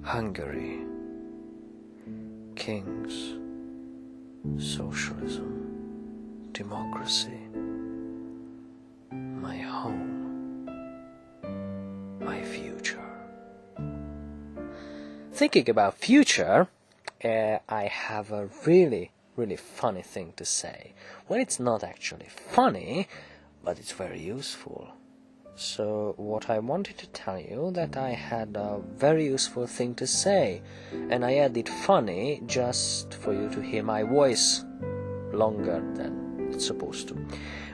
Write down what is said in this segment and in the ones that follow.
Hungary, kings, socialism, democracy, my home, my future. Thinking about future, I have a really funny thing to say. Well, it's not actually funny, but it's very useful. So what I wanted to tell you that I had a very useful thing to say, and I added funny just for you to hear my voice longer than it's supposed to.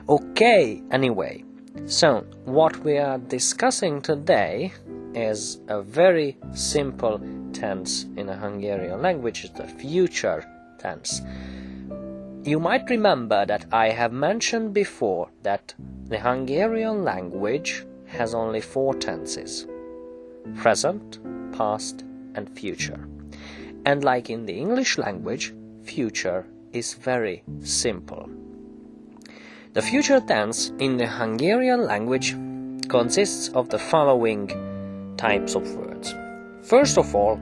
Okay, anyway, so what we are discussing today is a very simple tense in a Hungarian language, is the future tense. You might remember that I have mentioned before that the Hungarian language has only 4 tenses: present, past, and future. And like in the English language, future is very simple. The future tense in the Hungarian language consists of the following types of words. First of all,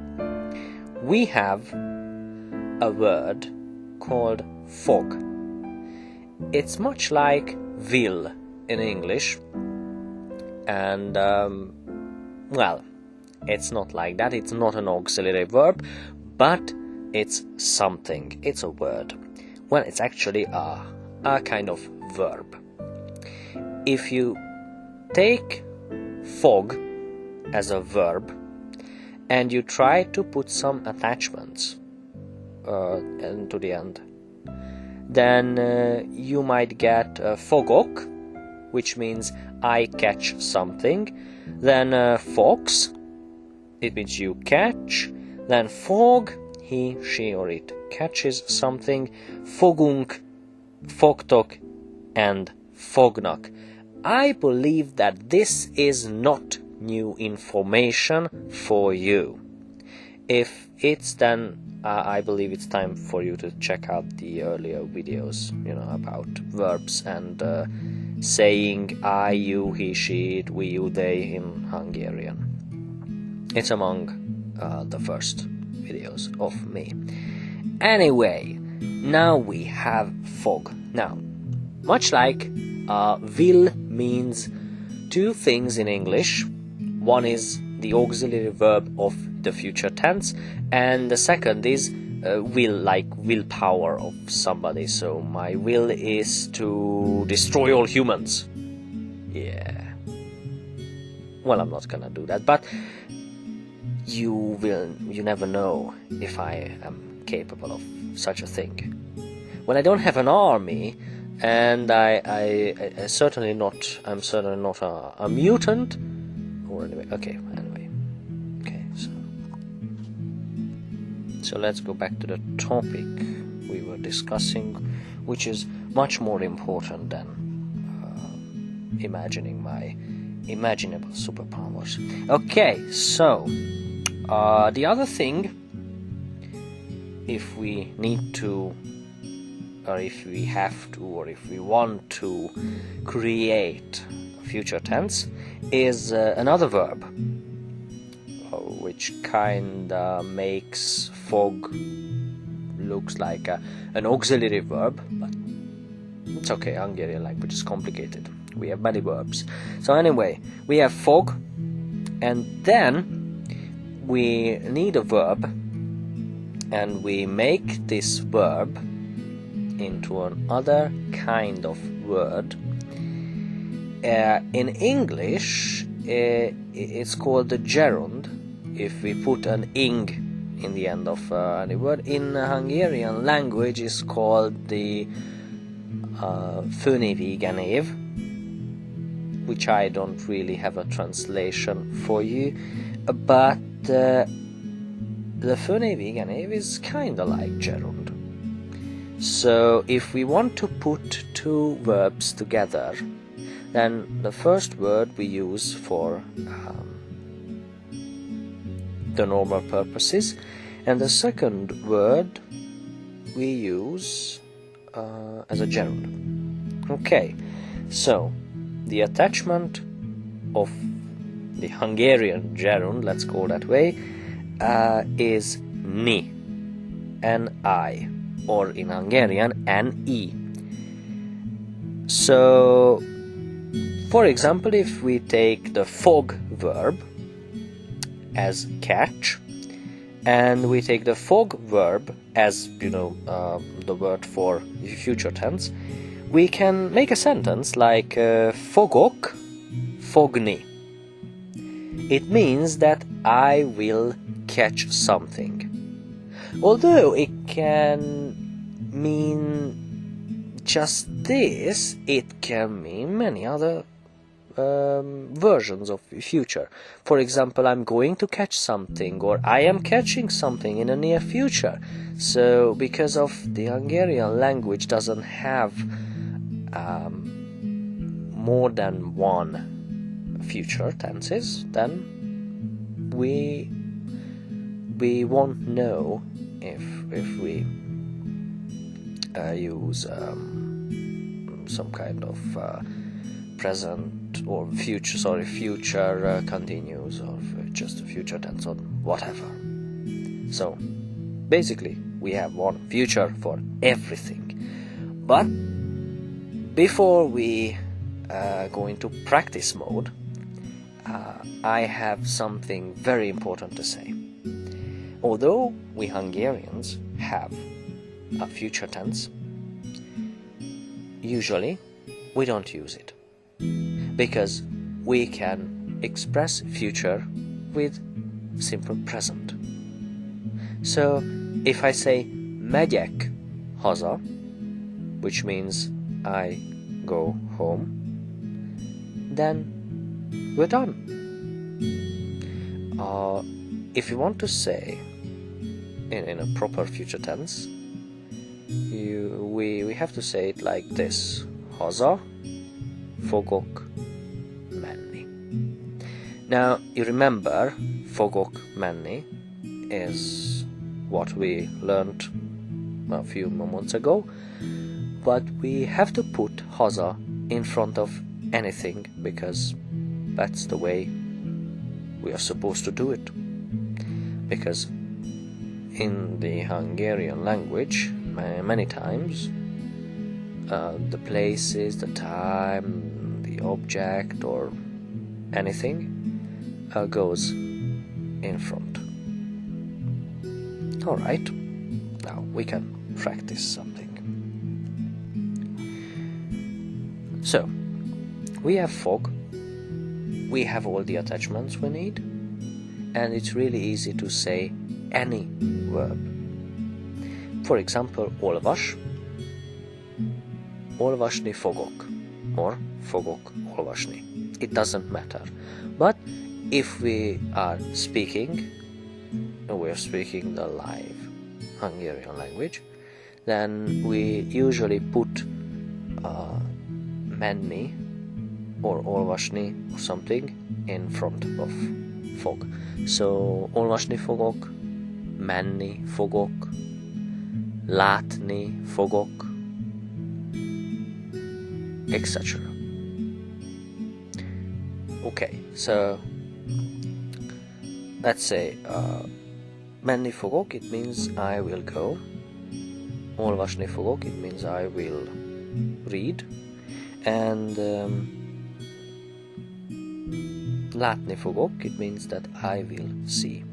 we have a word called fog. It's much like will in English, and well, it's not like that. It's not an auxiliary verb, but it's something. It's a word. Well, it's actually a kind of verb. If you take fog as a verb and you try to put some attachments into the end, then you might get fogok, which means I catch something. Then fox, it means you catch. Then fog, he, she, or it catches something. Fogunk, fogtok, and fognak. I believe that this is not new information for you. If it's, then I believe it's time for you to check out the earlier videos, about verbs and saying I, you, he, she, it, we, you, they in Hungarian. It's among the first videos of me. Anyway, now we have fog. Now, much like will means 2 things in English. One is the auxiliary verb of the future tense, and the second is will, like willpower of somebody. So my will is to destroy all humans. Yeah. Well, I'm not gonna do that, but you never know if I am capable of such a thing. When I don't have an army, and I'm certainly not a mutant, or anyway, okay, so let's go back to the topic we were discussing, which is much more important than imagining my imaginable superpowers. Okay, so the other thing, if we need to, or if we have to, or if we want to create a future tense, is another verb, which kinda makes fog looks like an auxiliary verb, but it's okay. Hungarian language is complicated. We have many verbs. So anyway, we have fog, and then we need a verb, and we make this verb into another kind of word. In English, it's called the gerund. If we put an ing in the end of any word, in Hungarian language is called the főnévi igenév, which I don't really have a translation for you, but the főnévi igenév is kinda like gerund. So if we want to put 2 verbs together, then the first word we use for the normal purposes, and the second word we use as a gerund. Okay, so the attachment of the Hungarian gerund, let's call that way, is ni, N-I, or in Hungarian, N-E. So, for example, if we take the fog verb as catch, and we take the fog verb as, the word for future tense, we can make a sentence like fogok, fogni. It means that I will catch something. Although it can mean just this, it can mean many other versions of future. For example, I'm going to catch something, or I am catching something in the near future. So because of the Hungarian language doesn't have more than one future tenses, then we won't know if we use some kind of present or future continuous, or just a future tense, or whatever. So basically we have one future for everything. But before we go into practice mode, I have something very important to say. Although we Hungarians have a future tense, usually we don't use it, because we can express future with simple present. So if I say megyek haza, which means I go home, then we're done. If you want to say in a proper future tense, we have to say it like this: haza fogok menni. Now you remember, fogok menni is what we learned a few moments ago, but we have to put haza in front of anything, because that's the way we are supposed to do it. Because in the Hungarian language, many times the places, the time, the object, or anything goes in front. Alright, now we can practice something. So, we have fog, we have all the attachments we need, and it's really easy to say any verb. For example, olvas, olvasni fogok, or fogok olvasni. It doesn't matter. But if we are speaking the live Hungarian language, then we usually put menni or olvasni or something in front of fog. So olvasni fogok, menni fogok, látni fogok, etc. Okay, so let's say menni fogok, it means I will go. Olvasni fogok, it means I will read. And látni fogok, it means that I will see,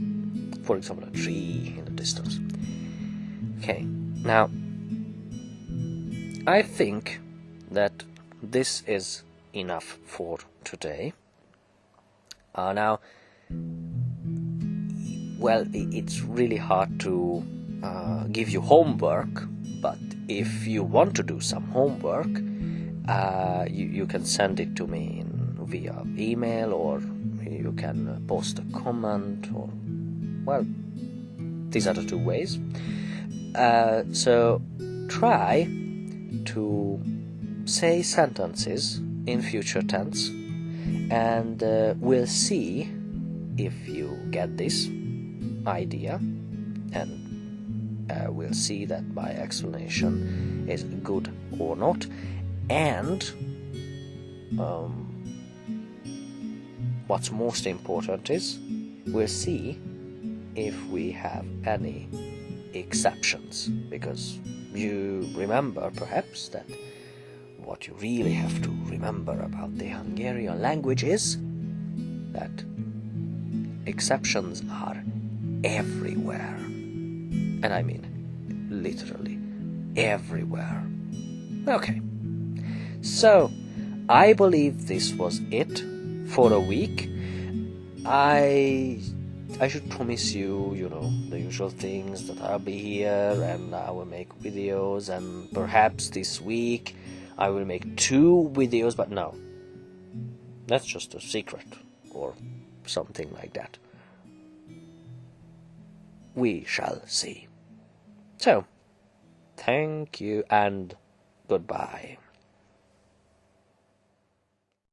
for example, a tree in the distance. Okay, now I think that this is enough for today. Now, well, it's really hard to give you homework, but if you want to do some homework, you can send it to me via email, or you can post a comment, or, well, these are the two ways. So try to say sentences in future tense, and we'll see if you get this idea, and we'll see that my explanation is good or not. And what's most important is we'll see if we have any exceptions, because you remember perhaps that what you really have to remember about the Hungarian language is that exceptions are everywhere. And I mean literally everywhere. Okay, so I believe this was it for a week. I should promise you, the usual things, that I'll be here and I will make videos, and perhaps this week I will make 2 videos, but no, that's just a secret or something like that. We shall see. So, thank you and goodbye.